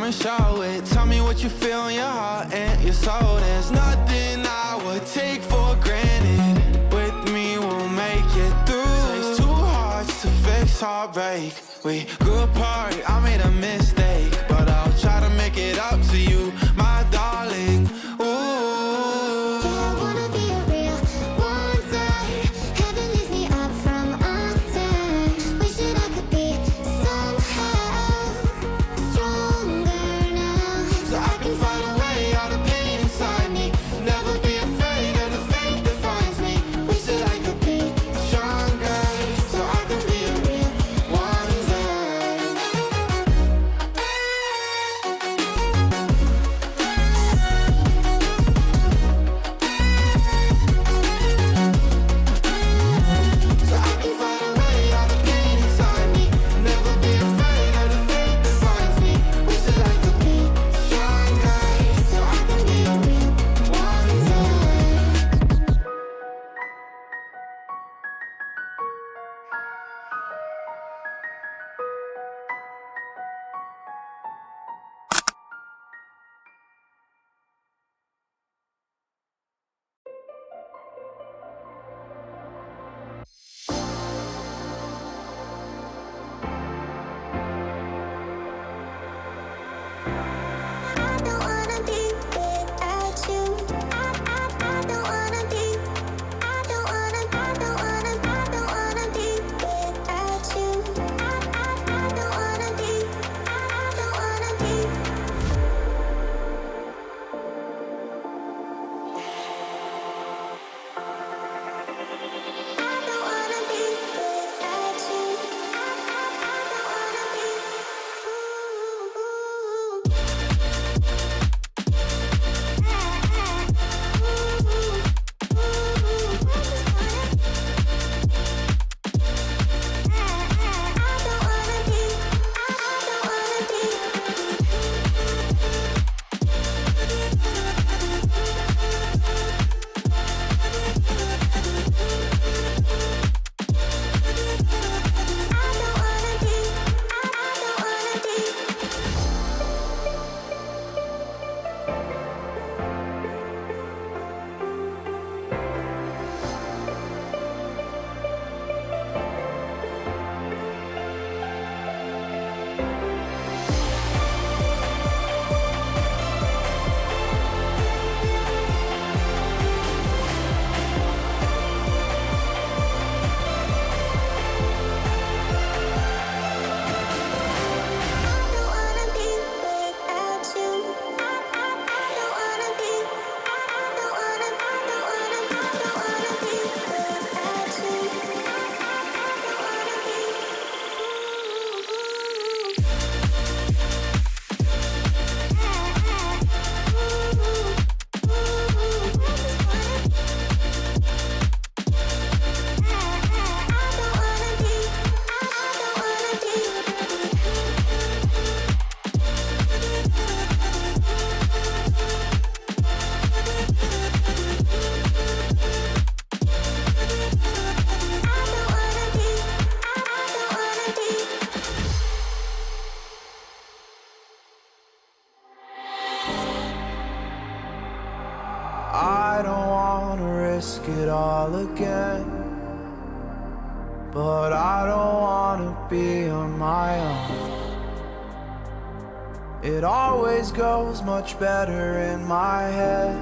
come and show it. Tell me what you feel in your heart and your soul. There's nothing I would take for granted. With me we'll make it through. Takes two hearts to fix heartbreak. We grew apart, I made a mistake, but I'll try to make it up to you, my darling. I don't wanna risk it all again, but I don't wanna be on my own. It always goes much better in my head,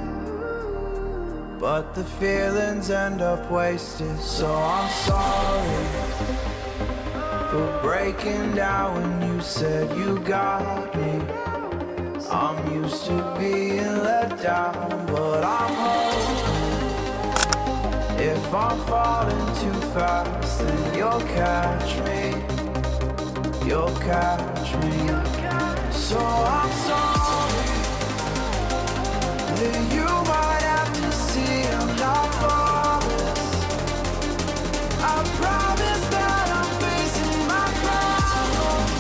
but the feelings end up wasted. So I'm sorry for breaking down when you said you got me. I'm used to being let down, but I'm hoping if I'm falling too fast, then you'll catch me. You'll catch me. So I'm sorry that you might have to see I'm not flawless. I promise that I'm facing my problems.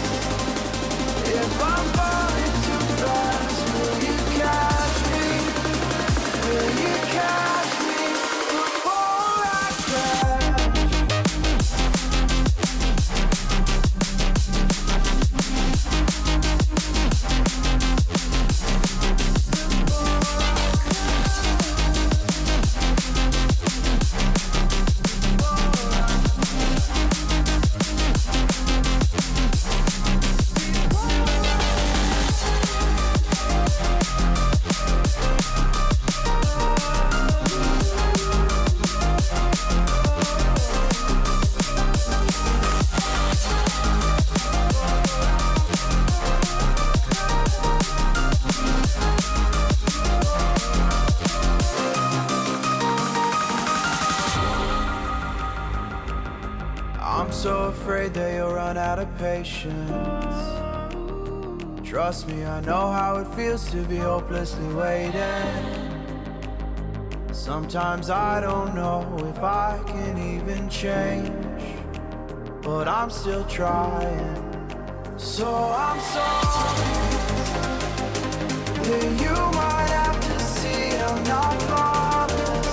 If I'm falling too fast, will you catch me? Will you catch me before I crash? run out of patience. Trust me, I know how it feels to be hopelessly waiting. Sometimes I don't know if I can even change, but I'm still trying. So I'm sorry that you might have to see I'm not flawless.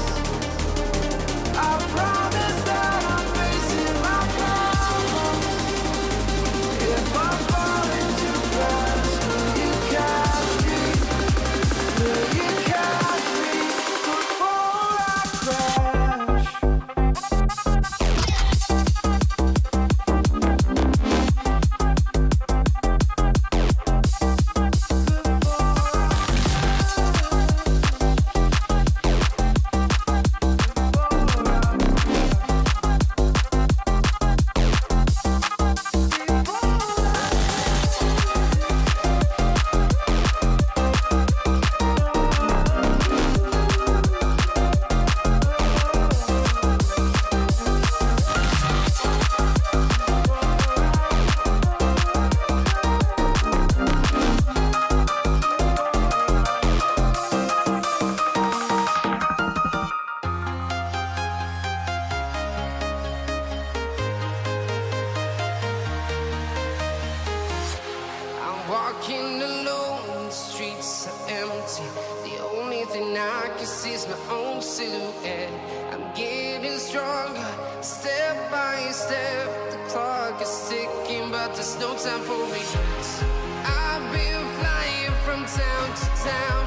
I promise that I'm facing my problems. If I'm falling too fast, will you catch me? Will you catch me before I crash? Walking alone, the streets are empty. The only thing I can see is my own silhouette. I'm getting stronger, step by step. The clock is ticking, but there's no time for regrets. I've been flying from town to town,